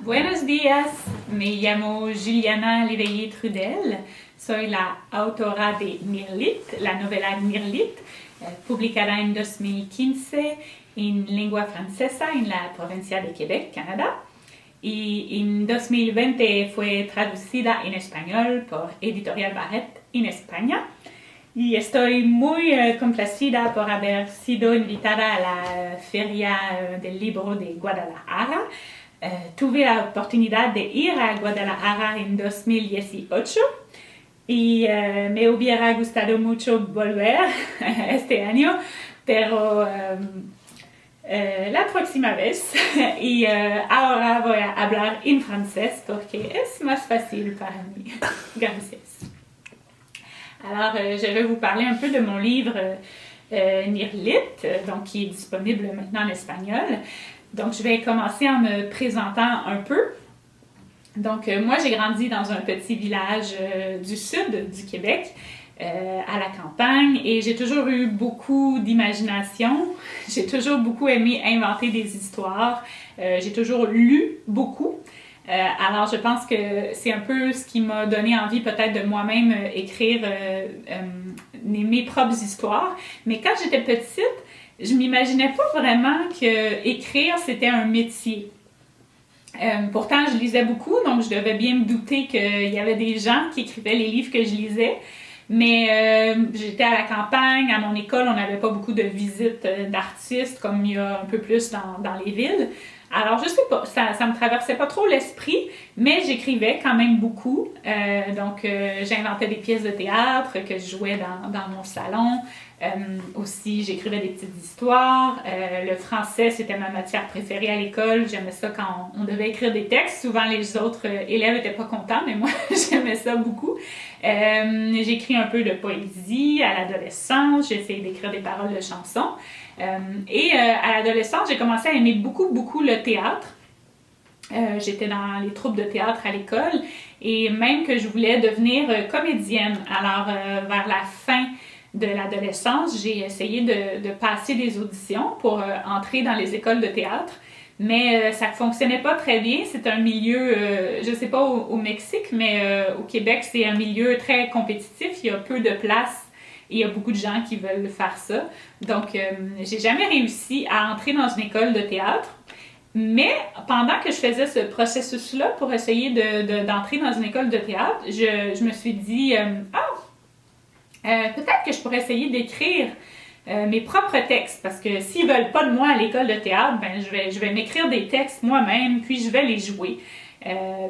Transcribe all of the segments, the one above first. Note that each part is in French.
Buenos días, me llamo Juliana Leveillé Trudel, soy la autora de Mirlit, la novela Mirlit, publicada en 2015 en lengua francesa en la provincia de Quebec, Canadá, y en 2020 fue traducida en español por Editorial Barret en España. Y estoy muy complacida por haber sido invitada a la Feria del Libro de Guadalajara. Tuve la oportunidad de ir a Guadalajara en 2018 y me hubiera gustado mucho volver este año, pero la próxima vez. Y ahora voy a hablar en francés porque es más fácil para mí. Gracias. Alors, je vais vous parler un peu de mon livre Mirlit, donc qui est disponible maintenant en espagnol. Donc, je vais commencer en me présentant un peu. Donc, moi, j'ai grandi dans un petit village du sud du Québec, à la campagne, et j'ai toujours eu beaucoup d'imagination. J'ai toujours beaucoup aimé inventer des histoires. J'ai toujours lu beaucoup. Alors, je pense que c'est un peu ce qui m'a donné envie peut-être de moi-même écrire mes propres histoires. Mais quand j'étais petite, je m'imaginais pas vraiment que écrire c'était un métier. Pourtant, je lisais beaucoup, donc je devais bien me douter qu'il y avait des gens qui écrivaient les livres que je lisais. Mais j'étais à la campagne, à mon école, on n'avait pas beaucoup de visites d'artistes comme il y a un peu plus dans les villes. Alors, je sais pas, ça me traversait pas trop l'esprit, mais j'écrivais quand même beaucoup. Donc, j'inventais des pièces de théâtre que je jouais dans mon salon. Aussi, j'écrivais des petites histoires. Le français, c'était ma matière préférée à l'école. J'aimais ça quand on devait écrire des textes. Souvent, les autres élèves n'étaient pas contents, mais moi, j'aimais ça beaucoup. J'écris un peu de poésie à l'adolescence. J'ai essayé d'écrire des paroles de chansons. Et à l'adolescence, j'ai commencé à aimer beaucoup le théâtre. J'étais dans les troupes de théâtre à l'école et même que je voulais devenir comédienne. Alors, vers la fin de l'adolescence, j'ai essayé de passer des auditions pour entrer dans les écoles de théâtre. Mais ça ne fonctionnait pas très bien. C'est un milieu, je ne sais pas au Mexique, mais au Québec, c'est un milieu très compétitif. Il y a peu de place. Et il y a beaucoup de gens qui veulent faire ça. Donc, j'ai jamais réussi à entrer dans une école de théâtre. Mais pendant que je faisais ce processus-là pour essayer d'entrer dans une école de théâtre, je me suis dit, peut-être que je pourrais essayer d'écrire mes propres textes. Parce que s'ils ne veulent pas de moi à l'école de théâtre, ben, je vais m'écrire des textes moi-même, puis je vais les jouer.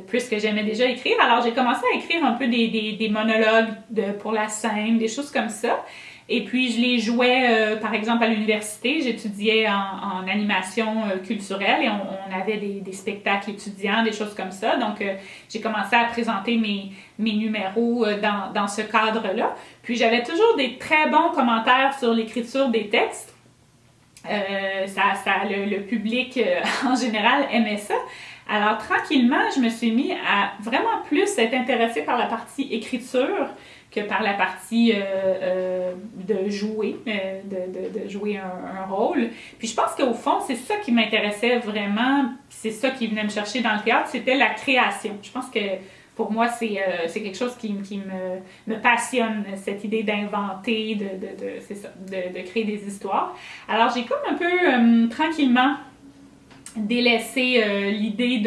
Puisque j'aimais déjà écrire. Alors, j'ai commencé à écrire un peu des monologues pour la scène, des choses comme ça. Et puis, je les jouais, par exemple, à l'université. J'étudiais en animation culturelle et on avait des spectacles étudiants, des choses comme ça. Donc, j'ai commencé à présenter mes numéros dans ce cadre-là. Puis, j'avais toujours des très bons commentaires sur l'écriture des textes. Le public, en général, aimait ça. Alors, tranquillement, je me suis mis à vraiment plus être intéressée par la partie écriture que par la partie de jouer, de jouer un rôle. Puis je pense qu'au fond, c'est ça qui m'intéressait vraiment, c'est ça qui venait me chercher dans le théâtre, c'était la création. Je pense que pour moi, c'est quelque chose qui me passionne, cette idée d'inventer, de créer des histoires. Alors, j'ai comme un peu tranquillement délaissé l'idée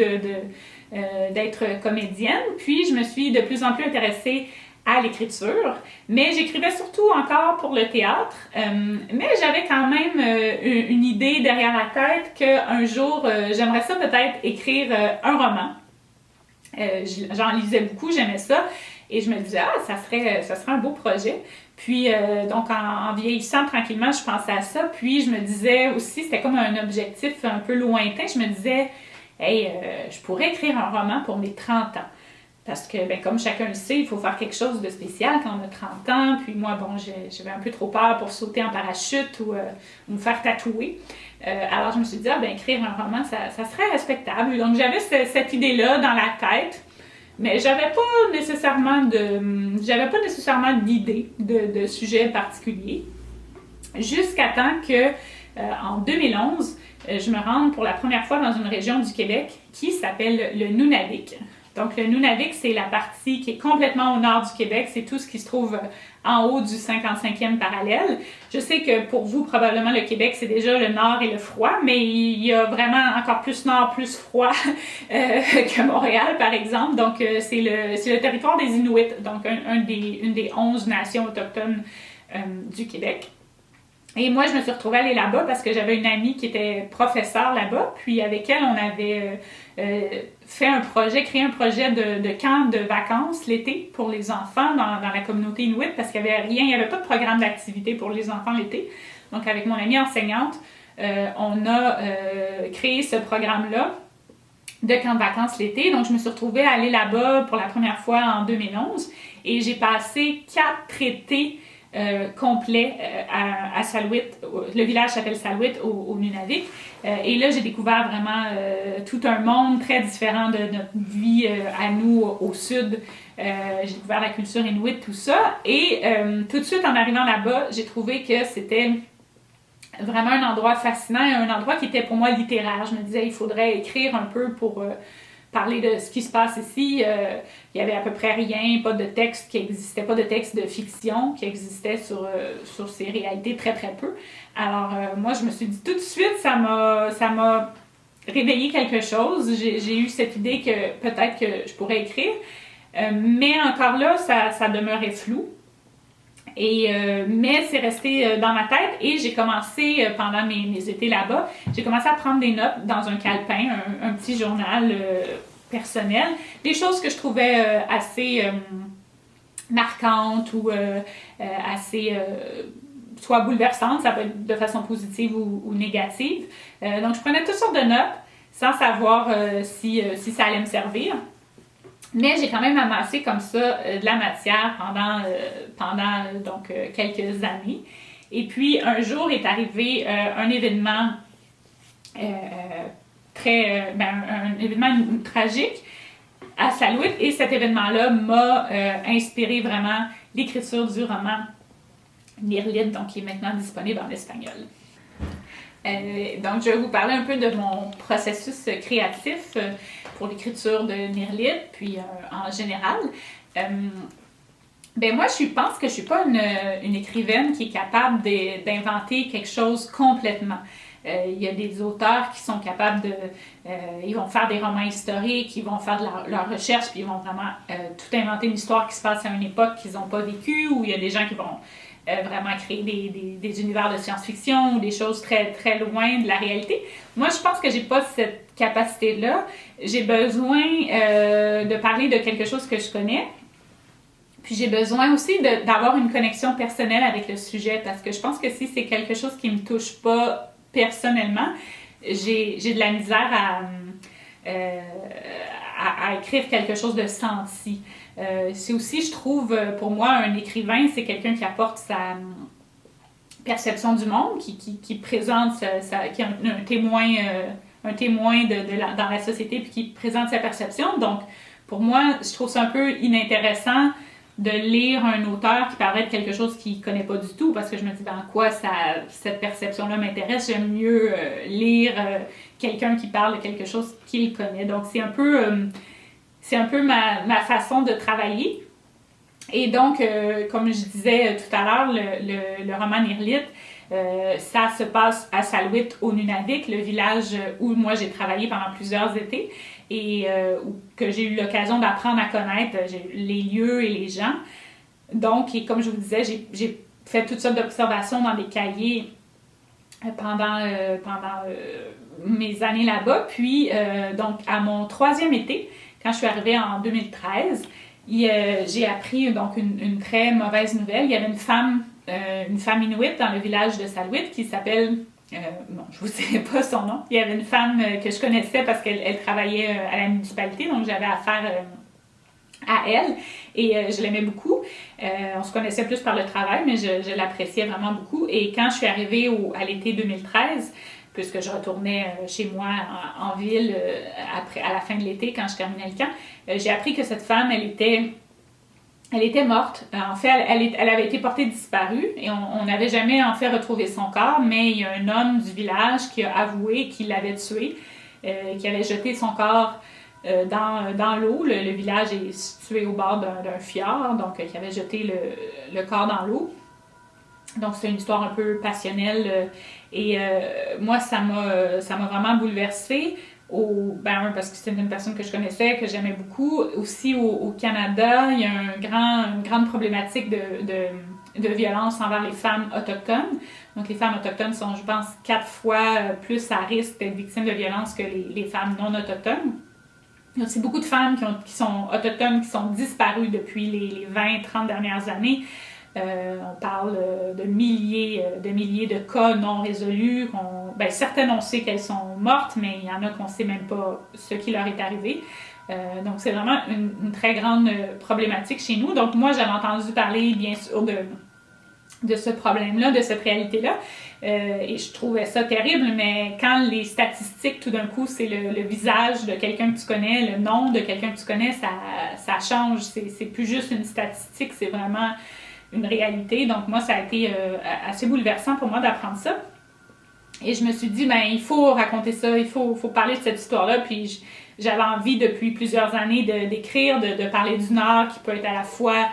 d'être comédienne, puis je me suis de plus en plus intéressée à l'écriture, mais j'écrivais surtout encore pour le théâtre, mais j'avais quand même une idée derrière la tête qu'un jour, j'aimerais ça peut-être écrire un roman. J'en lisais beaucoup, j'aimais ça, et je me disais, ça serait un beau projet. Puis, donc, en vieillissant tranquillement, je pensais à ça. Puis, je me disais aussi, c'était comme un objectif un peu lointain. Je me disais, je pourrais écrire un roman pour mes 30 ans. Parce que, comme chacun le sait, il faut faire quelque chose de spécial quand on a 30 ans. Puis moi, j'avais un peu trop peur pour sauter en parachute ou me faire tatouer. Alors, je me suis dit, écrire un roman, ça serait respectable. Donc, j'avais cette idée-là dans la tête. Mais j'avais pas nécessairement d'idée de sujet particulier. Jusqu'à temps que, en 2011, je me rende pour la première fois dans une région du Québec qui s'appelle le Nunavik. Donc, le Nunavik, c'est la partie qui est complètement au nord du Québec. C'est tout ce qui se trouve en haut du 55e parallèle. Je sais que pour vous, probablement, le Québec, c'est déjà le nord et le froid, mais il y a vraiment encore plus nord, plus froid que Montréal, par exemple. Donc, c'est le territoire des Inuits, donc une des 11 nations autochtones du Québec. Et moi, je me suis retrouvée aller là-bas parce que j'avais une amie qui était professeure là-bas. Puis avec elle, on avait créé un projet de camp de vacances l'été pour les enfants dans la communauté Inuit parce qu'il n'y avait rien, il n'y avait pas de programme d'activité pour les enfants l'été. Donc avec mon amie enseignante, on a créé ce programme-là de camp de vacances l'été. Donc je me suis retrouvée à aller là-bas pour la première fois en 2011 et j'ai passé 4 étés complet à Salouit. Le village s'appelle Salouit au Nunavik. Et là, j'ai découvert vraiment tout un monde très différent de notre vie à nous au sud. J'ai découvert la culture inuit, tout ça. Et tout de suite, en arrivant là-bas, j'ai trouvé que c'était vraiment un endroit fascinant et un endroit qui était pour moi littéraire. Je me disais, il faudrait écrire un peu pour parler de ce qui se passe ici. Il y avait à peu près rien, pas de texte qui existait, pas de texte de fiction qui existait sur ces réalités, très très peu. Alors moi, je me suis dit tout de suite, ça m'a réveillé quelque chose. J'ai eu cette idée que peut-être que je pourrais écrire, mais encore là, ça demeurait flou. Mais c'est resté dans ma tête et j'ai commencé, pendant mes étés là-bas, j'ai commencé à prendre des notes dans un calepin, un petit journal personnel, des choses que je trouvais assez marquantes ou assez soit bouleversantes, ça peut être de façon positive ou négative. Donc je prenais toutes sortes de notes sans savoir si ça allait me servir. Mais j'ai quand même amassé comme ça de la matière pendant quelques années. Et puis, un jour est arrivé un événement un événement tragique à Salouit. Et cet événement-là m'a inspiré vraiment l'écriture du roman Mirlit, donc qui est maintenant disponible en espagnol. Donc, je vais vous parler un peu de mon processus créatif pour l'écriture de Mirlit, puis en général. Moi, je pense que je suis pas une écrivaine qui est capable d'inventer quelque chose complètement. Il y a des auteurs qui sont capables ils vont faire des romans historiques, ils vont faire de leur recherche, puis ils vont vraiment tout inventer une histoire qui se passe à une époque qu'ils n'ont pas vécue, ou il y a des gens qui vont vraiment créer des univers de science-fiction ou des choses très, très loin de la réalité. Moi, je pense que j'ai pas cette capacité-là. J'ai besoin de parler de quelque chose que je connais. Puis j'ai besoin aussi d'avoir une connexion personnelle avec le sujet, parce que je pense que si c'est quelque chose qui me touche pas personnellement, j'ai de la misère à écrire quelque chose de senti. C'est aussi, je trouve, pour moi, un écrivain, c'est quelqu'un qui apporte sa perception du monde, qui présente, qui est un témoin dans la société, puis qui présente sa perception. Donc, pour moi, je trouve ça un peu inintéressant de lire un auteur qui parlerait de quelque chose qu'il ne connaît pas du tout, parce que je me dis, en quoi cette perception-là m'intéresse? J'aime mieux lire quelqu'un qui parle de quelque chose qu'il connaît. Donc, c'est un peu ma façon de travailler. Et donc, comme je disais tout à l'heure, le roman Mirlit, ça se passe à Salouit, au Nunavik, le village où moi j'ai travaillé pendant plusieurs étés et que j'ai eu l'occasion d'apprendre à connaître les lieux et les gens. Donc, et comme je vous disais, j'ai fait toutes sortes d'observations dans des cahiers pendant mes années là-bas. Puis, donc, à mon 3e été, quand je suis arrivée en 2013, j'ai appris donc une très mauvaise nouvelle. Il y avait une femme inuit dans le village de Salouit qui s'appelle... je ne vous dirai pas son nom. Il y avait une femme que je connaissais parce qu'elle travaillait à la municipalité, donc j'avais affaire à elle et je l'aimais beaucoup. On se connaissait plus par le travail, mais je l'appréciais vraiment beaucoup. Et quand je suis arrivée à l'été 2013, puisque je retournais chez moi en ville à la fin de l'été, quand je terminais le camp. J'ai appris que cette femme, elle était morte. En fait, elle avait été portée disparue et on n'avait jamais en fait retrouvé son corps, mais il y a un homme du village qui a avoué qu'il l'avait tuée, qui avait jeté son corps dans l'eau. Le village est situé au bord d'un fjord, donc il avait jeté le corps dans l'eau. Donc c'est une histoire un peu passionnelle et moi ça m'a vraiment bouleversée. Parce que c'était une personne que je connaissais, que j'aimais beaucoup. Aussi au Canada, il y a une grande problématique de violence envers les femmes autochtones. Donc les femmes autochtones sont, je pense, 4 fois plus à risque d'être victimes de violence que les femmes non autochtones. Il y a aussi beaucoup de femmes qui sont autochtones, qui sont disparues depuis les 20-30 dernières années. On parle de milliers de cas non résolus. Certaines, on sait qu'elles sont mortes, mais il y en a qu'on ne sait même pas ce qui leur est arrivé. Donc, c'est vraiment une très grande problématique chez nous. Donc, moi, j'avais entendu parler, bien sûr, de ce problème-là, de cette réalité-là. Et je trouvais ça terrible, mais quand les statistiques, tout d'un coup, c'est le visage de quelqu'un que tu connais, le nom de quelqu'un que tu connais, ça change. C'est plus juste une statistique, c'est vraiment une réalité. Donc moi, ça a été assez bouleversant pour moi d'apprendre ça. Et je me suis dit, il faut raconter ça, il faut parler de cette histoire-là. Puis j'avais envie depuis plusieurs années d'écrire, de parler du Nord, qui peut être à la fois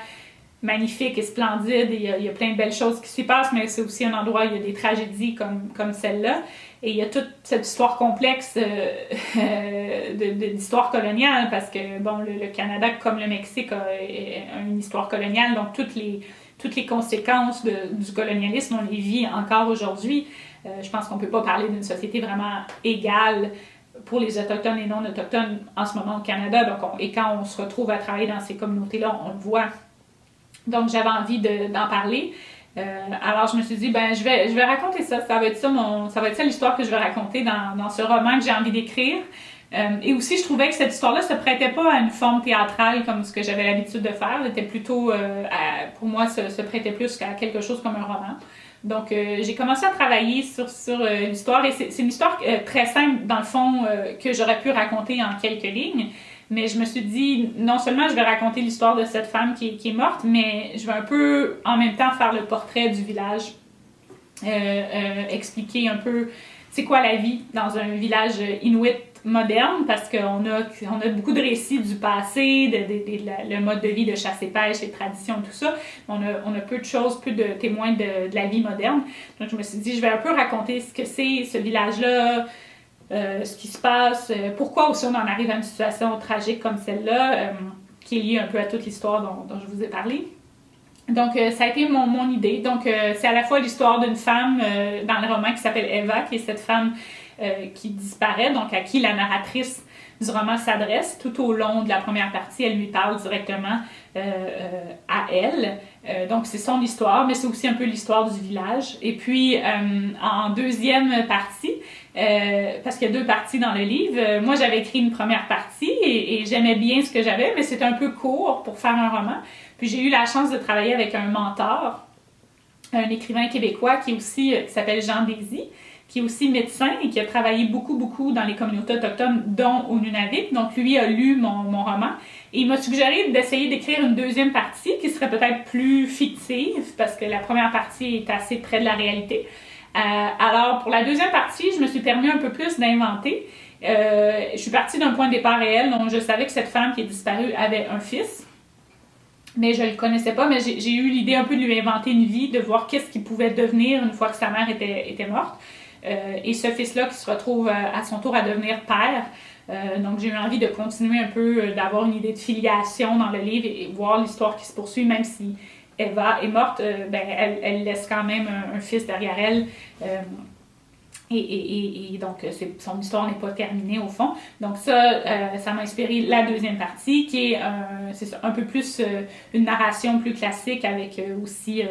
magnifique et splendide. Il y a plein de belles choses qui s'y passent, mais c'est aussi un endroit où il y a des tragédies comme celle-là. Et il y a toute cette histoire complexe d'histoire coloniale, parce que le Canada, comme le Mexique, a une histoire coloniale, donc toutes les conséquences du colonialisme, on les vit encore aujourd'hui. Je pense qu'on ne peut pas parler d'une société vraiment égale pour les Autochtones et non-Autochtones en ce moment au Canada. Et quand on se retrouve à travailler dans ces communautés-là, on le voit. Donc, j'avais envie d'en parler. Alors, je me suis dit, je vais raconter ça. Ça va être ça l'histoire que je vais raconter dans ce roman que j'ai envie d'écrire. Et aussi, je trouvais que cette histoire-là se prêtait pas à une forme théâtrale comme ce que j'avais l'habitude de faire. Elle était plutôt, pour moi, se prêtait plus qu'à quelque chose comme un roman. Donc, j'ai commencé à travailler sur l'histoire. Et c'est une histoire très simple, dans le fond, que j'aurais pu raconter en quelques lignes. Mais je me suis dit, non seulement je vais raconter l'histoire de cette femme qui est morte, mais je vais un peu, en même temps, faire le portrait du village. Expliquer un peu c'est quoi la vie dans un village inuit moderne, parce qu'on a beaucoup de récits du passé, le mode de vie de chasse et pêche, les traditions, tout ça. On a peu de choses, peu de témoins de la vie moderne. Donc je me suis dit, je vais un peu raconter ce que c'est ce village-là, ce qui se passe, pourquoi aussi on en arrive à une situation tragique comme celle-là, qui est liée un peu à toute l'histoire dont je vous ai parlé. Donc, ça a été mon idée. Donc, c'est à la fois l'histoire d'une femme dans le roman qui s'appelle Eva, qui est cette femme qui disparaît, donc à qui la narratrice du roman s'adresse. Tout au long de la première partie, elle lui parle directement à elle. Donc, c'est son histoire, mais c'est aussi un peu l'histoire du village. Et puis, en deuxième partie, parce qu'il y a 2 parties dans le livre, moi, j'avais écrit une première partie et j'aimais bien ce que j'avais, mais c'était un peu court pour faire un roman. Puis j'ai eu la chance de travailler avec un mentor, un écrivain québécois qui s'appelle Jean Désy, qui est aussi médecin et qui a travaillé beaucoup dans les communautés autochtones, dont au Nunavik. Donc lui a lu mon roman et il m'a suggéré d'essayer d'écrire une deuxième partie qui serait peut-être plus fictive, parce que la première partie est assez près de la réalité. Alors pour la deuxième partie, je me suis permis un peu plus d'inventer. Je suis partie d'un point de départ réel, donc je savais que cette femme qui est disparue avait un fils. Mais je ne le connaissais pas, mais j'ai eu l'idée un peu de lui inventer une vie, de voir qu'est-ce qu'il pouvait devenir une fois que sa mère était morte. Et ce fils-là qui se retrouve à son tour à devenir père. Donc j'ai eu envie de continuer un peu, d'avoir une idée de filiation dans le livre et voir l'histoire qui se poursuit, même si Eva est morte, elle laisse quand même un fils derrière elle. Et donc, son histoire n'est pas terminée au fond. Donc ça m'a inspiré la deuxième partie, qui est un peu plus une narration plus classique, avec aussi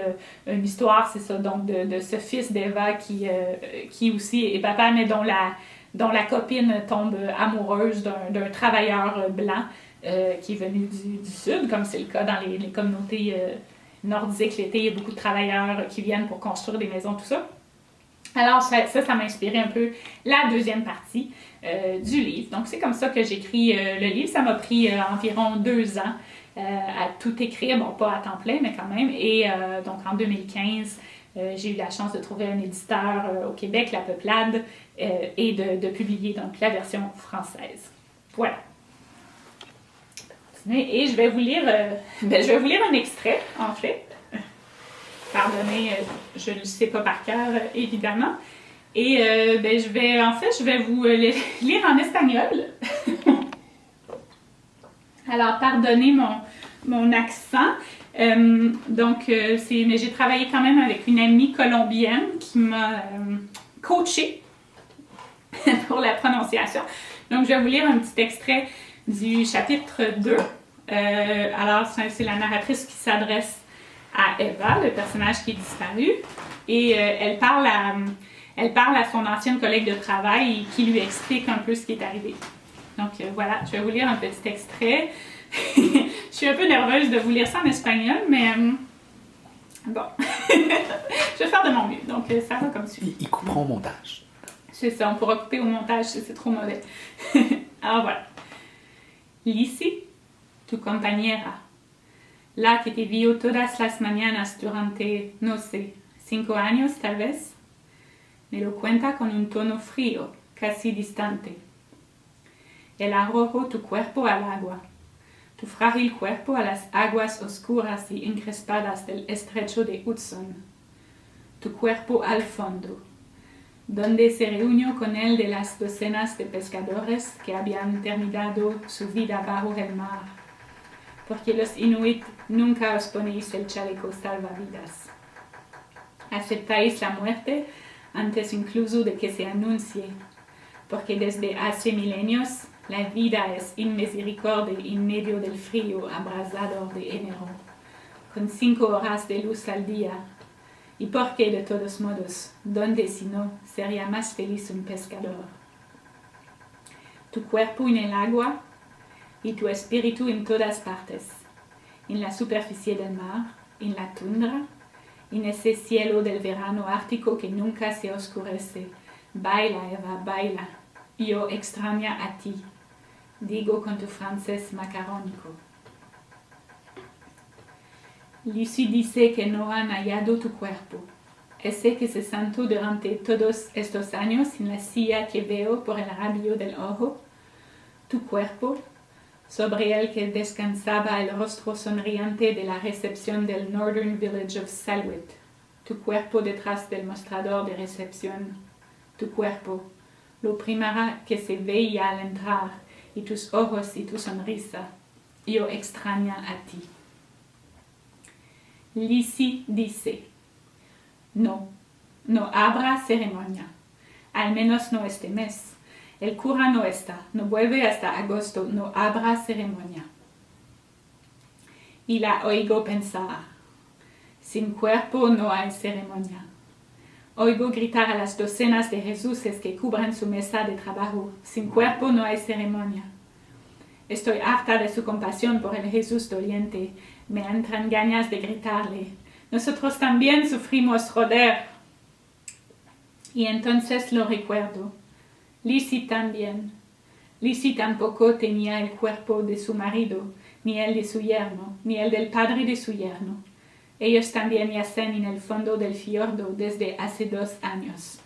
une histoire, c'est ça, donc de ce fils d'Eva qui aussi est papa, mais dont la copine tombe amoureuse d'un travailleur blanc qui est venu du sud, comme c'est le cas dans les communautés nordiques l'été. Il y a beaucoup de travailleurs qui viennent pour construire des maisons, tout ça. Alors, ça m'a inspiré un peu la deuxième partie du livre. Donc, c'est comme ça que j'écris le livre. Ça m'a pris environ 2 ans à tout écrire. Bon, pas à temps plein, mais quand même. Et donc, en 2015, j'ai eu la chance de trouver un éditeur au Québec, La Peuplade, et de publier donc la version française. Voilà. Et je vais vous lire, un extrait, en fait. Pardonnez, je ne le sais pas par cœur, évidemment. Et je vais vous le lire en espagnol. Alors, pardonnez mon accent. Mais j'ai travaillé quand même avec une amie colombienne qui m'a coachée pour la prononciation. Donc, je vais vous lire un petit extrait du chapitre 2. Alors, c'est la narratrice qui s'adresse à Eva, le personnage qui est disparu, et elle parle à son ancienne collègue de travail qui lui explique un peu ce qui est arrivé. Donc voilà, je vais vous lire un petit extrait. Je suis un peu nerveuse de vous lire ça en espagnol, mais bon, je vais faire de mon mieux. Donc ça va comme suit. Il coupera au montage. C'est ça, on pourra couper au montage si c'est trop mauvais. Alors voilà. Lizzie, tu compañera, la que te vio todas las mañanas durante, no sé, 5 años tal vez, me lo cuenta con un tono frío, casi distante. El arrojo tu cuerpo al agua, tu frágil cuerpo a las aguas oscuras y encrespadas del estrecho de Hudson, tu cuerpo al fondo, donde se reunió con él de las docenas de pescadores que habían terminado su vida bajo el mar. Porque los Inuit nunca os ponéis el chaleco salvavidas. Aceptáis la muerte antes incluso de que se anuncie, porque desde hace milenios la vida es inmisericordia en medio del frío abrasador de enero, con 5 horas de luz al día, y porque de todos modos, donde si no, sería más feliz un pescador. Tu cuerpo en el agua, y tu espíritu en todas partes, en la superficie del mar, en la tundra, en ese cielo del verano ártico que nunca se oscurece. Baila, Eva, baila, yo extraña a ti, digo con tu francés macarónico. Lucy dice que no han hallado tu cuerpo, ese que se sentó durante todos estos años en la silla que veo por el rabillo del ojo, tu cuerpo, sobre el que descansaba el rostro sonriente de la recepción del Northern Village of Salwit, tu cuerpo detrás del mostrador de recepción, tu cuerpo, lo primero que se veía al entrar, y tus ojos y tu sonrisa, yo extraña a ti. Lizzie dice, no habrá ceremonia, al menos no este mes. El cura no está, no vuelve hasta agosto, no habrá ceremonia. Y la oigo pensar, sin cuerpo no hay ceremonia. Oigo gritar a las docenas de Jesuses que cubren su mesa de trabajo, sin cuerpo no hay ceremonia. Estoy harta de su compasión por el Jesús doliente, me entran ganas de gritarle, nosotros también sufrimos roder. Y entonces lo recuerdo. Lizzie también. Lizzie tampoco tenía el cuerpo de su marido, ni el de su yerno, ni el del padre de su yerno. Ellos también yacen en el fondo del fiordo desde hace 2 años.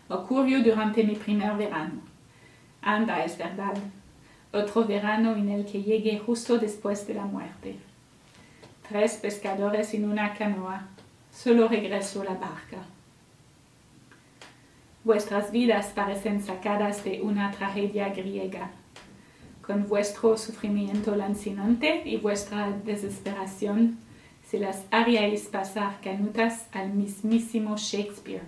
Ocurrió durante mi primer verano. Anda, es verdad. Otro verano en el que llegué justo después de la muerte. 3 pescadores en una canoa. Solo regresó la barca. Vuestras vidas parecen sacadas de una tragedia griega. Con vuestro sufrimiento lancinante y vuestra desesperación, se las haríais pasar canutas al mismísimo Shakespeare.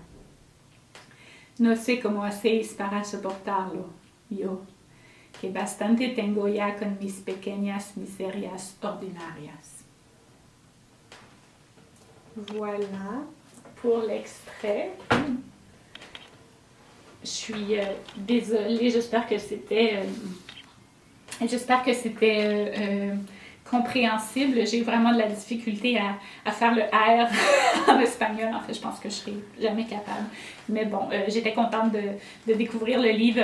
No sé cómo hacéis para soportarlo, yo, que bastante tengo ya con mis pequeñas miserias ordinarias. Voilà pour l'extrait. Je suis désolée, j'espère que c'était compréhensible. J'ai vraiment de la difficulté à faire le R en espagnol. En fait, je pense que je serai jamais capable. Mais bon, j'étais contente de découvrir le livre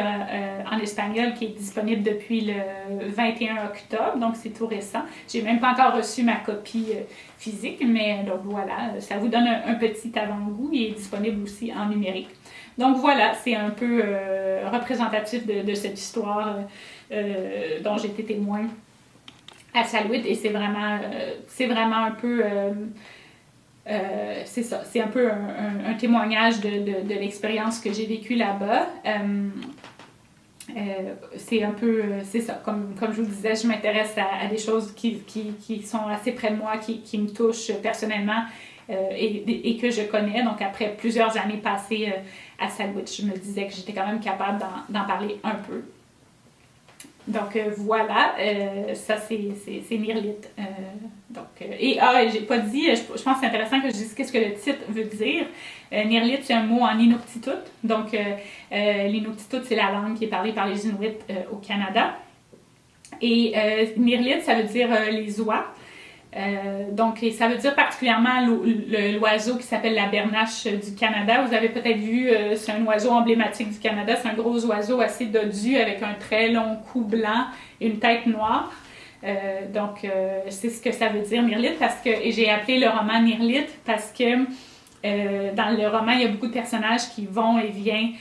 en espagnol qui est disponible depuis le 21 octobre, donc c'est tout récent. J'ai même pas encore reçu ma copie physique, mais donc voilà, ça vous donne un petit avant-goût. Il est disponible aussi en numérique. Donc voilà, c'est un peu représentatif de cette histoire dont j'étais témoin à Salouit, et c'est vraiment un peu c'est ça, c'est un peu un témoignage de l'expérience que j'ai vécue là-bas. C'est un peu, c'est ça, comme je vous disais, je m'intéresse à des choses qui sont assez près de moi, qui me touchent personnellement et que je connais. Donc après plusieurs années passées à Salouit, je me disais que j'étais quand même capable d'en parler un peu. Donc voilà, ça c'est Mirlit. Et j'ai pas dit, je pense que c'est intéressant que je dise qu'est-ce que le titre veut dire. Mirlit, c'est un mot en Inuktitut. Donc l'Inuktitut, c'est la langue qui est parlée par les Inuits au Canada. Et Mirlit, ça veut dire les oies. Donc, ça veut dire particulièrement l'oiseau qui s'appelle la bernache du Canada. Vous avez peut-être vu, c'est un oiseau emblématique du Canada. C'est un gros oiseau assez dodu avec un très long cou blanc et une tête noire. Donc, c'est ce que ça veut dire, Mirlit, et j'ai appelé le roman Mirlit parce que dans le roman, il y a beaucoup de personnages qui vont et viennent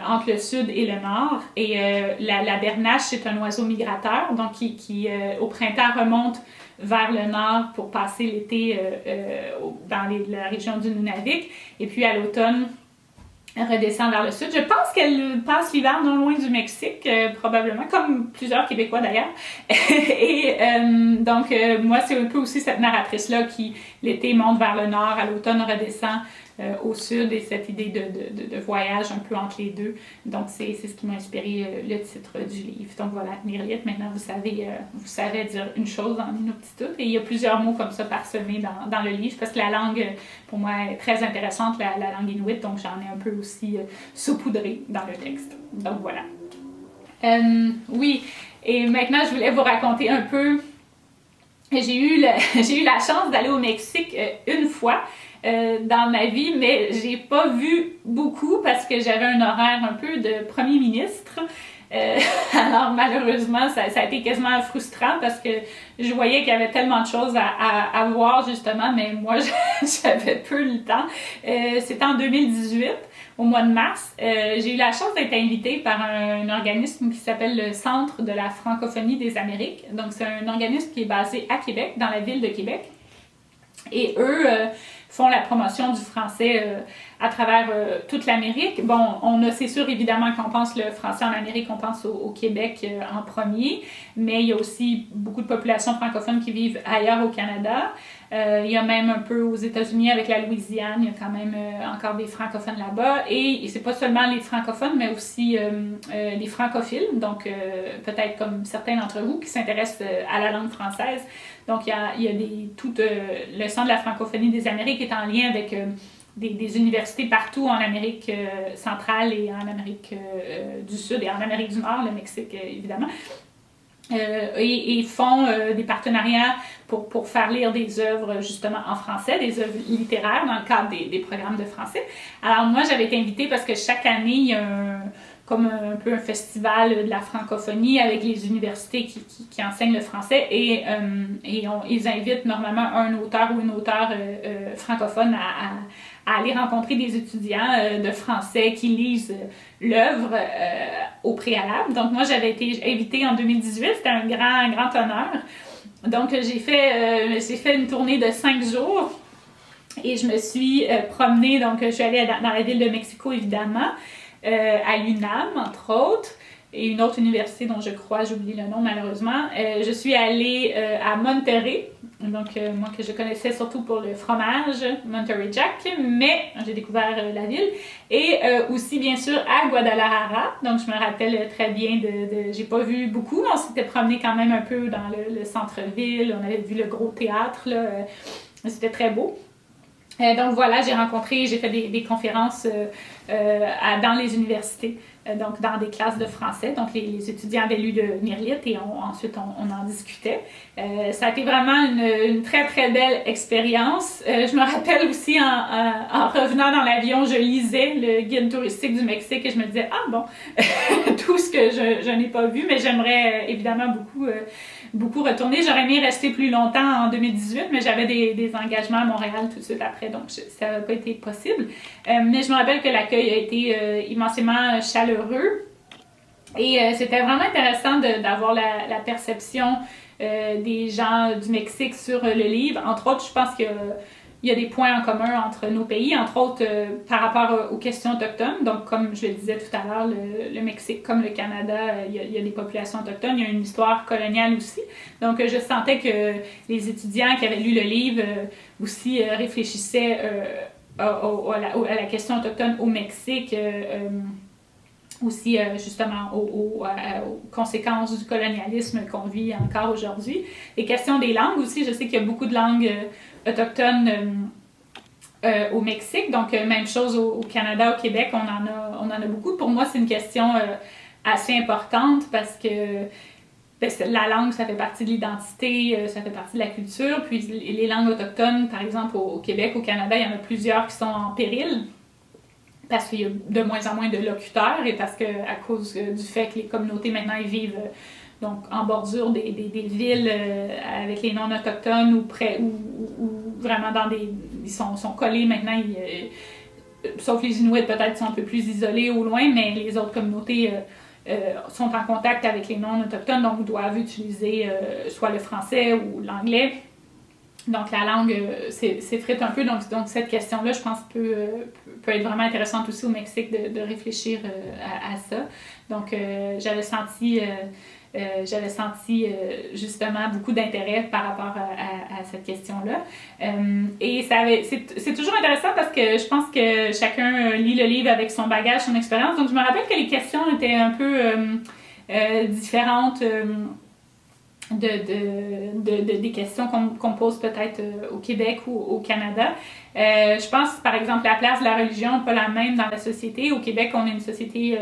entre le sud et le nord. Et la bernache, c'est un oiseau migrateur, donc qui au printemps remonte vers le nord pour passer l'été dans la région du Nunavik. Et puis à l'automne, elle redescend vers le sud. Je pense qu'elle passe l'hiver non loin du Mexique, probablement, comme plusieurs Québécois d'ailleurs. Et donc, moi, c'est un peu aussi cette narratrice-là qui, l'été, monte vers le nord, à l'automne, redescend au sud, et cette idée de voyage un peu entre les deux. Donc, c'est ce qui m'a inspiré le titre du livre. Donc voilà, Mirlit, maintenant vous savez dire une chose en Inuktitut, et il y a plusieurs mots comme ça parsemés dans le livre, parce que la langue, pour moi, est très intéressante, la langue inuit, donc j'en ai un peu aussi saupoudré dans le texte. Donc voilà. Oui, et maintenant je voulais vous raconter un peu. J'ai eu la chance d'aller au Mexique une fois dans ma vie, mais j'ai pas vu beaucoup parce que j'avais un horaire un peu de premier ministre. Alors malheureusement, ça a été quasiment frustrant parce que je voyais qu'il y avait tellement de choses à voir justement, mais moi j'avais peu le temps. C'était en 2018, au mois de mars. J'ai eu la chance d'être invitée par un organisme qui s'appelle le Centre de la francophonie des Amériques. Donc c'est un organisme qui est basé à Québec, dans la ville de Québec. Et eux font la promotion du français à travers toute l'Amérique. Bon, c'est sûr évidemment qu'on pense le français en Amérique, on pense au Québec en premier, mais il y a aussi beaucoup de populations francophones qui vivent ailleurs au Canada. Il y a même un peu aux États-Unis avec la Louisiane, il y a quand même encore des francophones là-bas. Et c'est pas seulement les francophones, mais aussi les francophiles, donc peut-être comme certains d'entre vous qui s'intéressent à la langue française. Donc il y a le Centre de la francophonie des Amériques est en lien avec des universités partout en Amérique centrale et en Amérique du Sud et en Amérique du Nord, le Mexique évidemment. Et font des partenariats pour faire lire des œuvres justement en français, des œuvres littéraires dans le cadre des programmes de français. Alors moi, j'avais été invitée parce que chaque année, il y a comme un peu un festival de la francophonie avec les universités qui enseignent le français, et ils invitent normalement un auteur ou une auteure francophone à aller rencontrer des étudiants de français qui lisent l'œuvre au préalable. Donc moi, j'avais été invitée en 2018, c'était un grand honneur. Donc j'ai fait une tournée de 5 jours et je me suis promenée, donc je suis allée dans la ville de Mexico évidemment, à l'UNAM entre autres, et une autre université dont je crois, j'oublie le nom malheureusement. Je suis allée à Monterrey, donc moi que je connaissais surtout pour le fromage, Monterey Jack, mais j'ai découvert la ville, et aussi bien sûr à Guadalajara. Donc je me rappelle très bien j'ai pas vu beaucoup, on s'était promené quand même un peu dans le centre-ville, on avait vu le gros théâtre, là, c'était très beau. Donc voilà, j'ai fait des conférences dans les universités, donc dans des classes de français. Donc les étudiants avaient lu de Mirlit et ensuite on en discutait. Ça a été vraiment une très très belle expérience. Je me rappelle aussi en revenant dans l'avion, je lisais le guide touristique du Mexique et je me disais, ah bon, tout ce que je n'ai pas vu, mais j'aimerais évidemment beaucoup retourner. J'aurais aimé rester plus longtemps en 2018, mais j'avais des engagements à Montréal tout de suite après, donc ça n'a pas été possible. Mais je me rappelle que l'accueil a été immensément chaleureux et c'était vraiment intéressant d'avoir la perception des gens du Mexique sur le livre. Entre autres, je pense que il y a des points en commun entre nos pays, entre autres par rapport aux questions autochtones. Donc, comme je le disais tout à l'heure, le Mexique, comme le Canada, il y a des populations autochtones, il y a une histoire coloniale aussi. Donc, je sentais que les étudiants qui avaient lu le livre aussi réfléchissaient à la question autochtone au Mexique, aussi justement aux conséquences du colonialisme qu'on vit encore aujourd'hui. Les questions des langues aussi, je sais qu'il y a beaucoup de langues autochtones au Mexique, donc même chose au Canada, au Québec, on en a beaucoup. Pour moi, c'est une question assez importante parce que la langue, ça fait partie de l'identité, ça fait partie de la culture, puis les langues autochtones, par exemple au Québec, au Canada, il y en a plusieurs qui sont en péril parce qu'il y a de moins en moins de locuteurs et parce que à cause du fait que les communautés maintenant ils vivent donc en bordure des villes avec les non-autochtones ou près ou vraiment dans ils sont collés maintenant, sauf les Inuits peut-être sont un peu plus isolés au loin, mais les autres communautés sont en contact avec les non-autochtones, donc doivent utiliser soit le français ou l'anglais. Donc la langue s'effrite un peu, donc cette question-là, je pense, peut être vraiment intéressante aussi au Mexique de réfléchir à ça. Donc j'avais senti justement beaucoup d'intérêt par rapport à cette question-là. Et c'est toujours intéressant parce que je pense que chacun lit le livre avec son bagage, son expérience. Donc je me rappelle que les questions étaient un peu différentes des questions qu'on pose peut-être au Québec ou au Canada. Je pense, par exemple, la place de la religion n'est pas la même dans la société. Au Québec, on est une société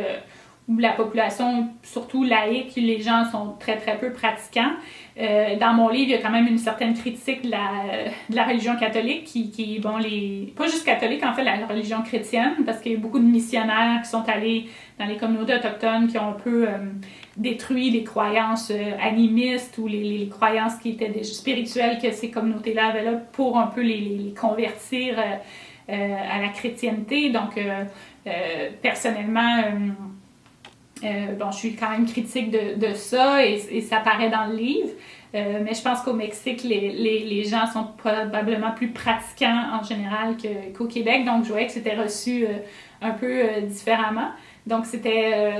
où la population, surtout laïque, les gens sont très très peu pratiquants. Dans mon livre, il y a quand même une certaine critique de la religion catholique qui bon, pas juste catholique, en fait, la religion chrétienne, parce qu'il y a beaucoup de missionnaires qui sont allés dans les communautés autochtones qui ont un peu détruit les croyances animistes ou les croyances qui étaient spirituelles que ces communautés-là avaient là pour un peu les convertir à la chrétienté. Donc, personnellement, bon, je suis quand même critique de ça et ça paraît dans le livre. Mais je pense qu'au Mexique, les gens sont probablement plus pratiquants en général qu'au Québec. Donc, je voyais que c'était reçu un peu différemment. Donc, c'était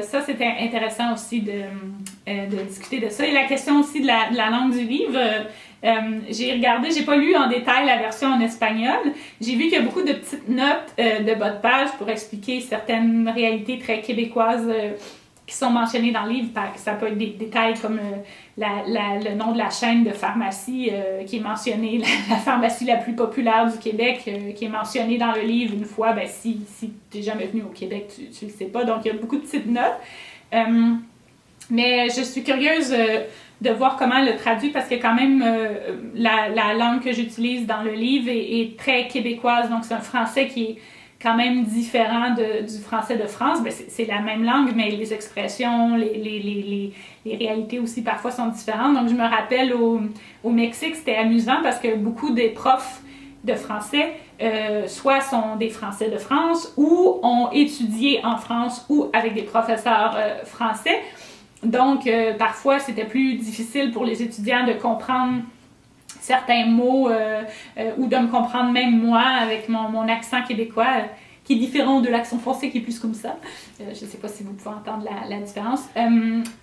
intéressant aussi de discuter de ça. Et la question aussi de la langue du livre, j'ai pas lu en détail la version en espagnol. J'ai vu qu'il y a beaucoup de petites notes de bas de page pour expliquer certaines réalités très québécoises qui sont mentionnées dans le livre. Ça peut être des détails comme le nom de la chaîne de pharmacie qui est mentionnée, la pharmacie la plus populaire du Québec qui est mentionnée dans le livre une fois. Ben, si tu n'es jamais venu au Québec, tu le sais pas. Donc, il y a beaucoup de petites notes. Mais je suis curieuse de voir comment elle le traduit parce que quand même, la langue que j'utilise dans le livre est très québécoise. Donc, c'est un français qui est quand même différent du français de France. Ben, c'est la même langue, mais les expressions, les réalités aussi parfois sont différentes. Donc, je me rappelle au Mexique, c'était amusant parce que beaucoup des profs de français, soit sont des Français de France ou ont étudié en France ou avec des professeurs français. Donc, parfois, c'était plus difficile pour les étudiants de comprendre certains mots ou de me comprendre même moi avec mon accent québécois qui est différent de l'accent français qui est plus comme ça. Je ne sais pas si vous pouvez entendre la différence.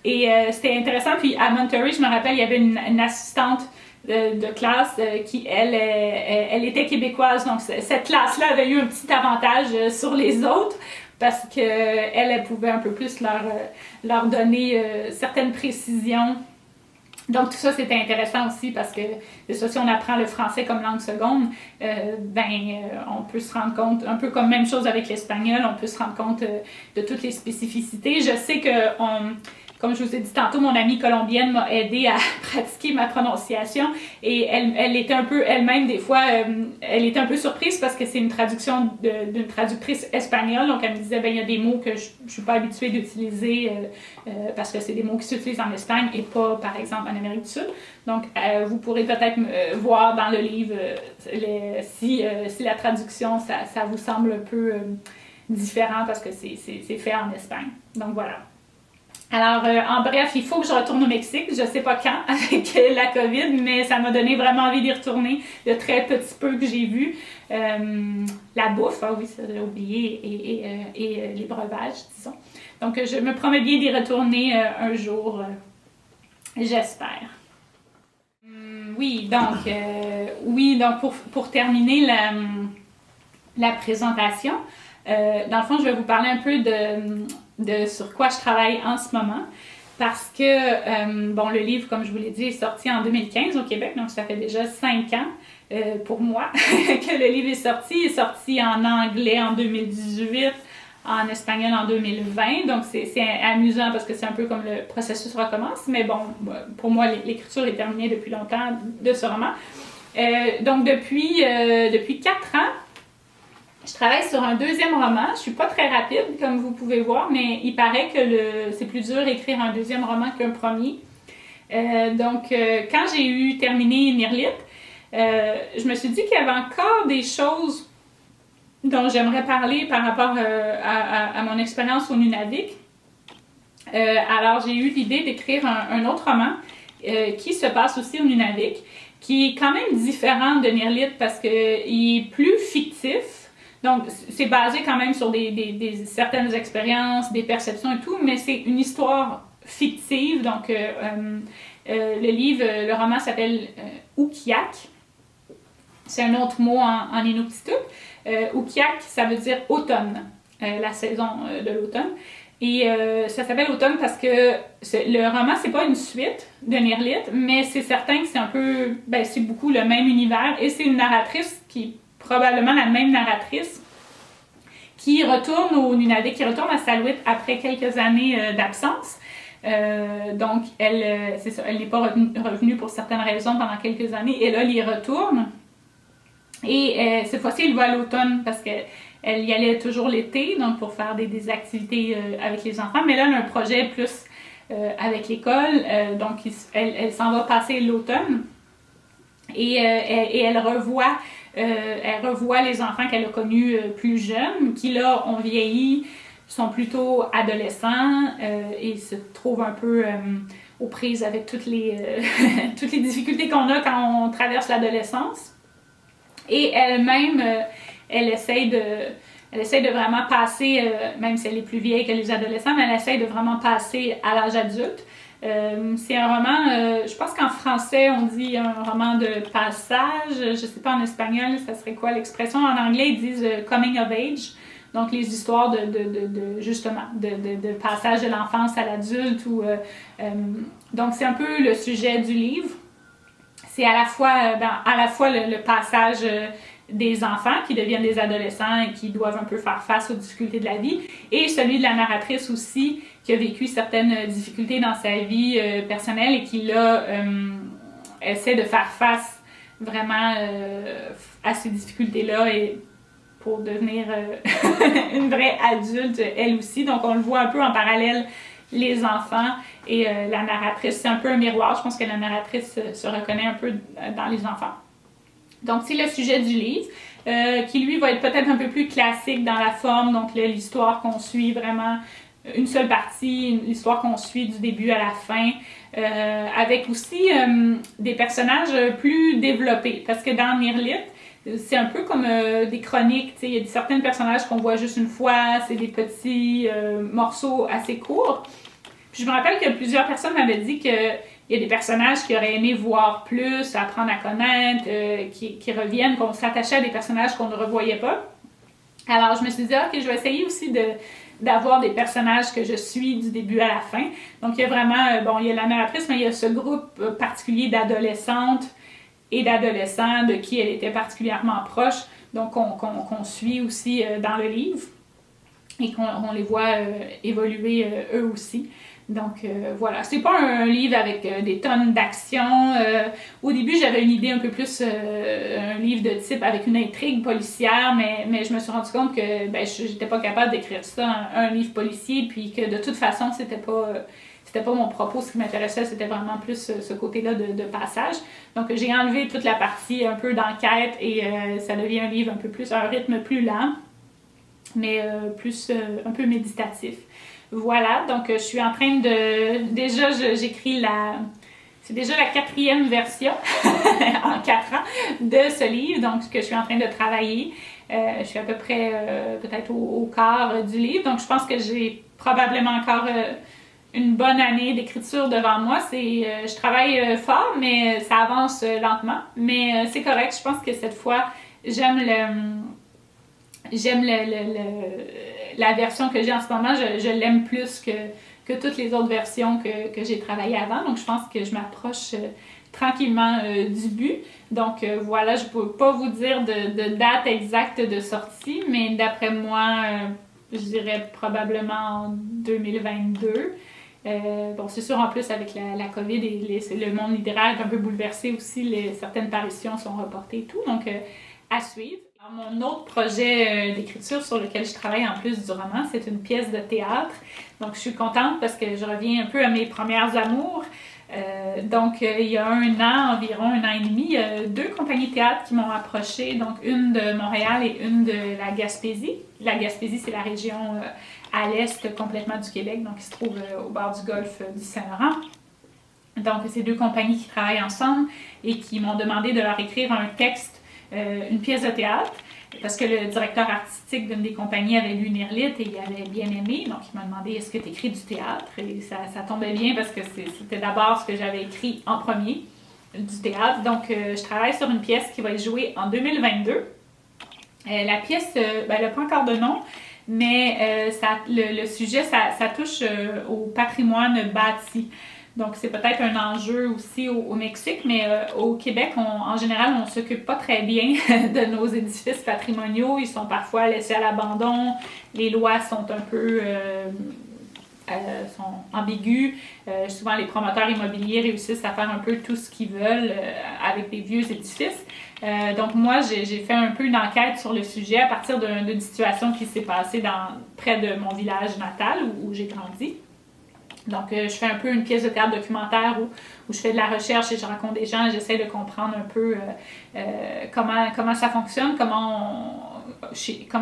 C'était intéressant. Puis à Monterey, je me rappelle, il y avait une assistante de classe qui, elle était québécoise. Donc cette classe-là avait eu un petit avantage sur les autres parce qu'elle pouvait un peu plus leur donner certaines précisions Donc tout ça c'était intéressant aussi parce que c'est ça, si on apprend le français comme langue seconde, on peut se rendre compte, un peu comme même chose avec l'espagnol, on peut se rendre compte de toutes les spécificités. Je sais que comme je vous ai dit tantôt, mon amie colombienne m'a aidé à pratiquer ma prononciation et elle était un peu elle-même des fois, elle était un peu surprise parce que c'est une traduction d'une traductrice espagnole, donc elle me disait il y a des mots que je ne suis pas habituée d'utiliser parce que c'est des mots qui s'utilisent en Espagne et pas par exemple en Amérique du Sud. Donc vous pourrez peut-être voir dans le livre si la traduction ça vous semble un peu différent parce que c'est fait en Espagne. Donc voilà. Alors, en bref, il faut que je retourne au Mexique. Je ne sais pas quand avec la COVID, mais ça m'a donné vraiment envie d'y retourner. Le très petit peu que j'ai vu. La bouffe, ah oui, ça j'ai oublié, et les breuvages, disons. Donc, je me promets bien d'y retourner un jour, j'espère. Oui, donc pour terminer la présentation, dans le fond, je vais vous parler un peu de sur quoi je travaille en ce moment. Parce que, le livre, comme je vous l'ai dit, est sorti en 2015 au Québec, donc ça fait déjà 5 ans pour moi que le livre est sorti. Il est sorti en anglais en 2018, en espagnol en 2020, donc c'est amusant parce que c'est un peu comme le processus recommence, mais bon, pour moi, l'écriture est terminée depuis longtemps de ce roman. Donc depuis 4 ans, je travaille sur un deuxième roman. Je suis pas très rapide, comme vous pouvez voir, mais il paraît que c'est plus dur d'écrire un deuxième roman qu'un premier. Quand j'ai terminé Mirlit, je me suis dit qu'il y avait encore des choses dont j'aimerais parler par rapport à mon expérience au Nunavik. Alors, j'ai eu l'idée d'écrire un autre roman qui se passe aussi au Nunavik, qui est quand même différent de Mirlit parce qu'il est plus fictif. Donc, c'est basé quand même sur certaines expériences, des perceptions et tout, mais c'est une histoire fictive. Donc, le roman s'appelle Ukiak. C'est un autre mot en Inuktitut. Ukiak, ça veut dire automne, la saison de l'automne. Et ça s'appelle Automne parce que le roman, c'est pas une suite de Mirlit, mais c'est certain que c'est un peu, c'est beaucoup le même univers et c'est une narratrice qui probablement la même narratrice, qui retourne au Nunavik, qui retourne à Salouit après quelques années d'absence. Donc, elle n'est pas revenue pour certaines raisons pendant quelques années, et là, elle y retourne. Et cette fois-ci, elle va à l'automne parce qu'elle y allait toujours l'été, donc pour faire des activités avec les enfants, mais là, elle a un projet plus avec l'école, donc elle s'en va passer l'automne. Et elle revoit les enfants qu'elle a connus plus jeunes, qui là ont vieilli, sont plutôt adolescents et se trouvent un peu aux prises avec toutes les difficultés qu'on a quand on traverse l'adolescence. Et elle-même, elle essaye de vraiment passer, même si elle est plus vieille que les adolescents, mais elle essaye de vraiment passer à l'âge adulte. C'est un roman, je pense qu'en français on dit un roman de passage, je sais pas en espagnol ça serait quoi l'expression, en anglais ils disent coming of age, donc les histoires de passage de l'enfance à l'adulte donc c'est un peu le sujet du livre. C'est à la fois le passage des enfants qui deviennent des adolescents et qui doivent un peu faire face aux difficultés de la vie, et celui de la narratrice aussi, qui a vécu certaines difficultés dans sa vie personnelle et qui là essaie de faire face vraiment à ces difficultés-là et pour devenir une vraie adulte elle aussi. Donc on le voit un peu en parallèle, les enfants et la narratrice. C'est un peu un miroir. Je pense que la narratrice se reconnaît un peu dans les enfants. Donc, c'est le sujet du livre, qui lui va être peut-être un peu plus classique dans la forme. Donc, l'histoire qu'on suit vraiment, une seule partie, l'histoire qu'on suit du début à la fin, avec aussi des personnages plus développés. Parce que dans Mirlit, c'est un peu comme des chroniques. Il y a certains personnages qu'on voit juste une fois, c'est des petits morceaux assez courts. Puis je me rappelle que plusieurs personnes m'avaient dit qu'il y a des personnages qui auraient aimé voir plus, apprendre à connaître, qui reviennent, qu'on s'attachait à des personnages qu'on ne revoyait pas. Alors je me suis dit, ok, je vais essayer aussi d'avoir des personnages que je suis du début à la fin. Donc, il y a vraiment, il y a la narratrice, mais il y a ce groupe particulier d'adolescentes et d'adolescents de qui elle était particulièrement proche, donc qu'on suit aussi dans le livre et qu'on les voit évoluer eux aussi. Donc voilà, c'est pas un livre avec des tonnes d'action. Au début, j'avais une idée un peu plus un livre de type avec une intrigue policière, mais je me suis rendu compte que j'étais pas capable d'écrire ça, un livre policier, puis que de toute façon, c'était pas mon propos. Ce qui m'intéressait, c'était vraiment plus ce côté-là de passage. Donc j'ai enlevé toute la partie un peu d'enquête et ça devient un livre un peu plus, un rythme plus lent, mais plus un peu méditatif. Voilà, donc je suis en train de... Déjà, j'écris c'est déjà la 4e version en 4 ans de ce livre, donc que je suis en train de travailler. Je suis à peu près peut-être au quart du livre, donc je pense que j'ai probablement encore une bonne année d'écriture devant moi. Je travaille fort, mais ça avance lentement, mais c'est correct. Je pense que cette fois, j'aime la version que j'ai en ce moment, je l'aime plus que toutes les autres versions que j'ai travaillées avant. Donc, je pense que je m'approche tranquillement du but. Donc, voilà, je ne peux pas vous dire de date exacte de sortie, mais d'après moi, je dirais probablement en 2022. Bon, c'est sûr, en plus, avec la COVID, le monde littéraire est un peu bouleversé aussi. Certaines parutions sont reportées et tout. Donc, à suivre. Alors, mon autre projet d'écriture sur lequel je travaille en plus du roman, c'est une pièce de théâtre. Donc, je suis contente parce que je reviens un peu à mes premières amours. Donc, il y a environ un an et demi, il y a 2 compagnies de théâtre qui m'ont approchée, donc une de Montréal et une de la Gaspésie. La Gaspésie, c'est la région à l'est complètement du Québec, donc qui se trouve au bord du golfe du Saint-Laurent. Donc, c'est 2 compagnies qui travaillent ensemble et qui m'ont demandé de leur écrire un texte, une pièce de théâtre, parce que le directeur artistique d'une des compagnies avait lu Mirlitt et il avait bien aimé, donc il m'a demandé est-ce que tu écris du théâtre, et ça tombait bien parce que c'était d'abord ce que j'avais écrit en premier, du théâtre. Donc je travaille sur une pièce qui va être jouée en 2022. La pièce, elle n'a pas encore de nom, mais le sujet, ça touche au patrimoine bâti. Donc, c'est peut-être un enjeu aussi au Mexique, mais au Québec, en général, on ne s'occupe pas très bien de nos édifices patrimoniaux. Ils sont parfois laissés à l'abandon. Les lois sont un peu sont ambiguës. Souvent, les promoteurs immobiliers réussissent à faire un peu tout ce qu'ils veulent avec des vieux édifices. Donc, moi, j'ai fait un peu une enquête sur le sujet à partir d'une situation qui s'est passée près de mon village natal où j'ai grandi. Donc, je fais un peu une pièce de théâtre documentaire où je fais de la recherche et je rencontre des gens et j'essaie de comprendre un peu comment ça fonctionne, comment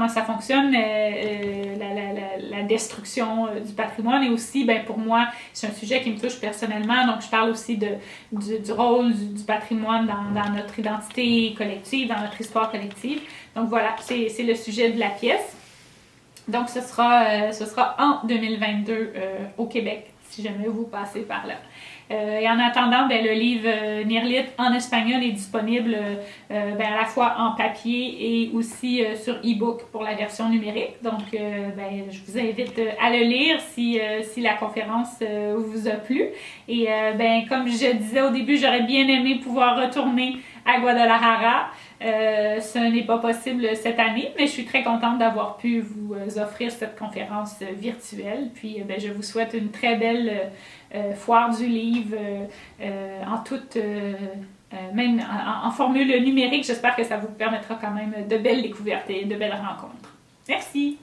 ça fonctionne la destruction du patrimoine. Et aussi, pour moi, c'est un sujet qui me touche personnellement. Donc, je parle aussi du rôle du patrimoine dans notre identité collective, dans notre histoire collective. Donc, voilà, c'est le sujet de la pièce. Donc, ce sera en 2022 au Québec, si jamais vous passez par là. Et en attendant, le livre Mirlitt en espagnol est disponible à la fois en papier et aussi sur e-book pour la version numérique. Donc, je vous invite à le lire si la conférence vous a plu. Et comme je disais au début, j'aurais bien aimé pouvoir retourner à Guadalajara. Ce n'est pas possible cette année, mais je suis très contente d'avoir pu vous offrir cette conférence virtuelle. Puis, je vous souhaite une très belle foire du livre en toute, même en formule numérique. J'espère que ça vous permettra quand même de belles découvertes et de belles rencontres. Merci!